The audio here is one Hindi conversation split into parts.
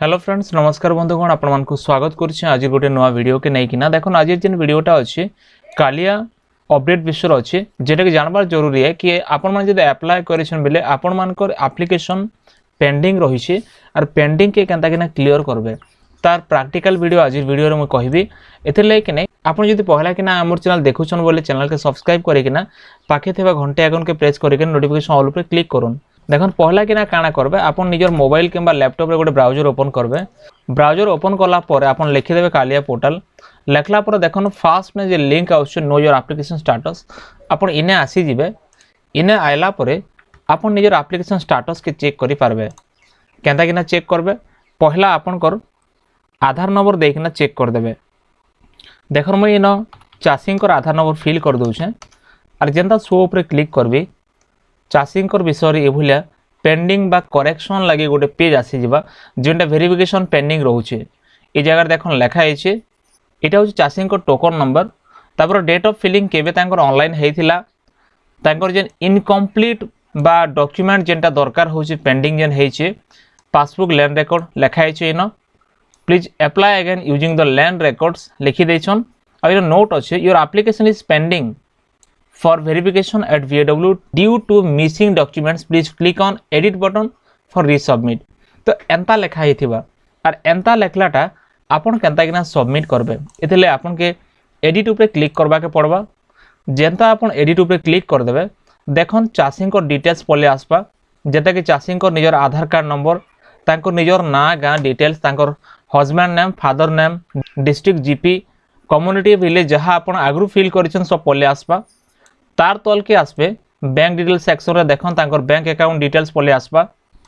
हेलो फ्रेंड्स नमस्कार बंधुगण आपण मानकु स्वागत करछि आज गोटे नवा वीडियो के नहीं किना देखो आज जेन वीडियोटा अछि कालिया अपडेट विषय अछि जेटा कि जानबार जरूरी है कि आपण मान जदि अप्लाई करिसन बेले आपण मानकर एप्लीकेशन पेंडिंग रही छै और पेंडिंग के केनता किना क्लियर करबे तार प्रैक्टिकल वीडियो आज वीडियो रे म कहबी एथे ले कि नहीं आपण जदि पहला किना हमर चैनल देखुछन बोले चैनल के सब्सक्राइब करे किना पाखे थेबा घंटे आइकन के प्रेस करे के नोटिफिकेशन ऑल पे क्लिक करूँ देखो पहला कि काଣା करबे आपन निजर मोबाइल किंबा लैपटॉप रे गोटे ब्राउजर ओपन करबे ब्राउजर ओपन कला परे आपन लिखि देबे कालिया पोर्टल लेखला पर देखन फास्ट में जे लिंक आउछ नो योर एप्लीकेशन स्टेटस आपन इने आसी जिबे इने आइला परे आपन निजर एप्लीकेशन स्टेटस के चेक करि पारबे केनता किना चेक करबे पहला आपन कर आधार नंबर देखना चेक कर देबे देखन म इनो चासिंग कर आधार नंबर फिल कर दोछे और जेंता शो ऊपर क्लिक करबी चाषी विषय ये भाया पेंडिंग बा करेक्शन लगे गोटे पेज आसी जिबा जेनटा वेरिफिकेशन पेंडिंग रोचे ये जगह देखन लेखा है यहाँ हूँ चाषी टोकन नंबर तापर डेट ऑफ फिलिंग केबे तांकर ऑनलाइन हेतिला तांकर जेन इनकम्प्लीट बा डॉक्यूमेंट जेनटा दरकार होची पेंडिंग जेन हेचे पासबुक लैंड रिकॉर्ड लेखा है in please apply again using the land records लिखि देछन आ इन नोट अच्छे your application is pending for verification at VAW due to missing documents please click on edit button for resubmit तो एंता लेखा हिथिबा और एंता लेखलाटा आपन केनता किना सबमिट करबे एथिले आपन के एडिट ऊपर क्लिक करबा के पड़बा जेंता आपन एडिट ऊपर क्लिक कर देबे देखन चाषी को डिटेल्स पले आसबा जेता कि चाषी को निजर आधार कार्ड नंबर तांको निजर ना गाँ डिटेल्स तांकर husband name father name district GP community village जहाँ आपन आगु फिल करिसन सब पले आसबा तार तल के आसबे बैंक डिटेल्स सेक्शन रे देखन तांकर बैंक अकाउंट डिटेल्स पले आसबा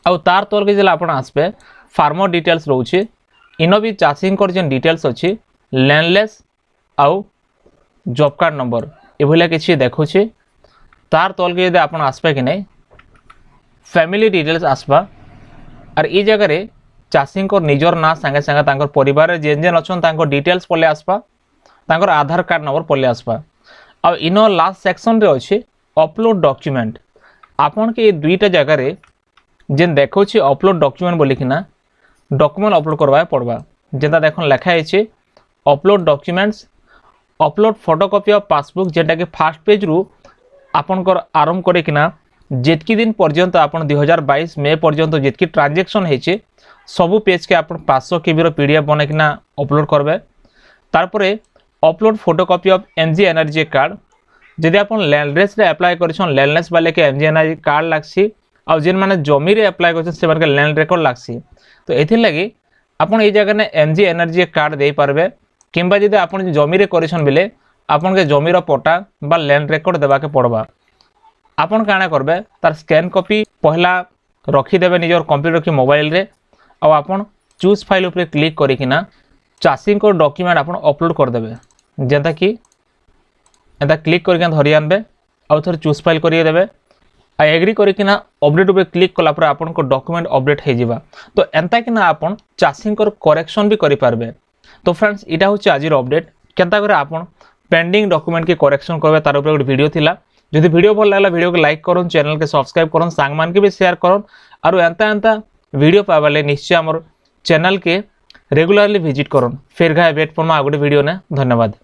आ तार तल के जेला आपण आसबे फार्मर डिटेल्स रहउछि इनो भी चाषी कर जेन डिटेल्स अछि लैंडलेस आउ जॉब कार्ड नंबर ए भलिया किछि देखुछि तार तल के यदि आपण आसबे कि नहीं फैमिली डिटेल्स आसबा और ई जगह रे चाषी कर निजर ना संगे संगे तांकर परिवार रे जेन जेन अछन तांकर डिटेल्स पले आसबा तांकर आधार कार्ड नंबर पले आसबा अब इनो लास्ट सेक्शन रे अच्छे अपलोड डॉक्यूमेंट आपन के दुईटा जगह रे जेन देखो अपलोड डॉक्यूमेंट बोली किना डॉक्यूमेंट अपलोड करवा पड़वा जेंता देखन लेखा है upload documents upload photocopy of passbook जेटा कि फास्ट पेज रु आपन कर आरंभ करे किना जेतकी दिन पर्यंत आपन 2022 मे पर्यंत जेतकी ट्रांजैक्शन हेचे सबु पेज के आपन 500 KB रो पीडीएफ बने किना अपलोड करबे तारपरे upload photocopy of MG energy card जदि आप लैंडलेस रे अप्लाई करछन लैंडलेस वाले के एमजी एनर्जी कार्ड लागसी और जेन माने जमी रे अप्लाई करछन से माने लैंड रिकॉर्ड लागसी तो एथि लगी आपन ए जगह ने एमजी एनर्जी कार्ड दे पारबे किंबा जदि आपन जमी रे करछन बिले आपन के जमी रो पटा बा लैंड रिकॉर्ड देबा के पड़बा आपन काना करबे तार स्कैन कॉपी पहला रखी देबे निजर कंप्यूटर के मोबाइल रे और आपन चूज फाइल ऊपर क्लिक करिकिना चाषी को डॉक्यूमेंट आपन अपलोड कर देबे जेंता कि एंता क्लिक करके धरी आनबे आउ थोर चूज फाइल करिए देबे आ एग्री करकिना अपडेट ऊपर क्लिक कला पर आपन को डॉक्यूमेंट अपडेट हे जिबा तो एंता कि ना आपन चाषी को करेक्शन भी करि पारबे तो फ्रेंड्स इटा होची आजिर अपडेट केनता करे आपन पेंडिंग डॉक्यूमेंट के करेक्शन करबे तार ऊपर वीडियो थिला जदि वीडियो भल लागला वीडियो को लाइक करन चैनल के सब्सक्राइब करन सांग मान के भी शेयर करन और एंता एंता वीडियो पाबाले निश्चय हमर चैनल के रेगुलरली विजिट करन फिर गाय वेट पर आगोटे वीडियो ने धन्यवाद।